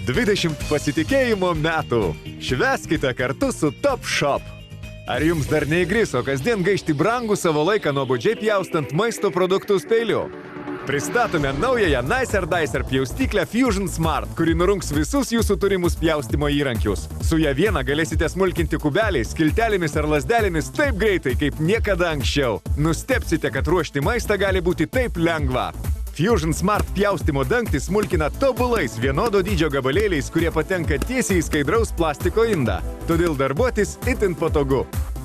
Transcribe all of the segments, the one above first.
20 pasitikėjimo metų. Švęskite kartu su Top Shop. Ar jums dar neįgriso kasdien gaišti brangų savo laiką nuobodžiai pjaustant maisto produktus peiliu? Pristatome naująją Nicer Dicer pjaustyklę Fusion Smart, kuri nurungs visus jūsų turimus pjaustimo įrankius. Su ja vieną galėsite smulkinti kubeliais, skiltelėmis ar lasdelėmis taip greitai, kaip niekada anksčiau. Nustebsite, kad ruošti maistą gali būti taip lengva. Fusion Smart pjaustimo dangtis smulkina tobulais vienodo dydžio gabalėliais, kurie patenka tiesiai į skaidraus plastiko indą. Todėl darbuotis itin patogu.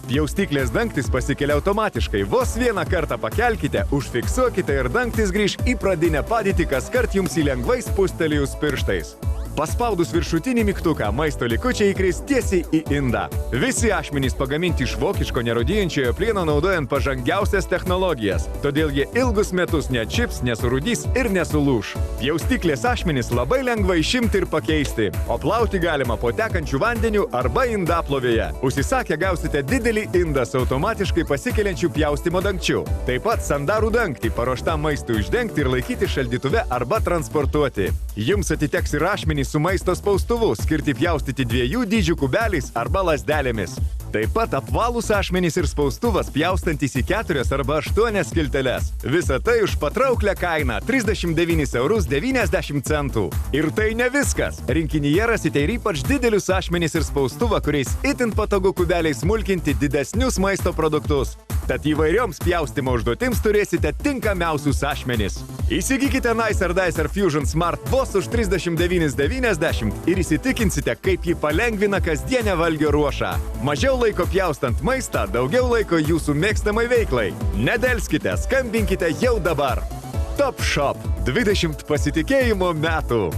Pjaustyklės dangtis pasikelia automatiškai. Vos vieną kartą pakelkite, užfiksuokite ir dangtis grįš į pradinę padėtį, kaskart jums į lengvai spustelėjus pirštais. Paspaudus viršutinį mygtuką, maisto likučiai įkris tiesiai į indą. Visi ašmenys pagaminti iš vokiško nerūdijančiojo plieno naudojant pažangiausias technologijas. Todėl jie ilgus metus nečips, nesurūdys ir nesulūš. Pjaustyklės ašmenys labai lengva išimti ir pakeisti, o plauti galima po tekančių vandeniu arba indaplovėje. Užsisakę gausite didelį indą su automatiškai pasikeliančių pjaustimo dangčiu. Taip pat sandarų dangtį paruoštam maistui uždengti ir laikyti šaldytuve arba transportuoti. Jums atiteks ir ašmenys su maisto spaustuvu, skirti pjaustyti 2 dydžių kubeliais arba lasdelėmis. Taip pat apvalūs ašmenys ir spaustuvas pjaustantis į 4 arba 8 skilteles. Visa tai už patrauklią kainą 39,90 €. Ir tai ne viskas. Rinkinyje rasite ir ypač didelius ašmenys ir spaustuvą, kuriais itin patogu kubeliais smulkinti didesnius maisto produktus. Tad įvairioms pjaustimo užduotims turėsite tinkamiausius ašmenis. Įsigykite Nicer Dicer Fusion Smart vos už 39,90 € ir įsitikinsite, kaip ji palengvina kasdienę valgio ruošą. Mažiau laiko pjaustant maistą, daugiau laiko jūsų mėgstamai veiklai. Nedelskite, skambinkite jau dabar. Top Shop 20 pasitikėjimo metų.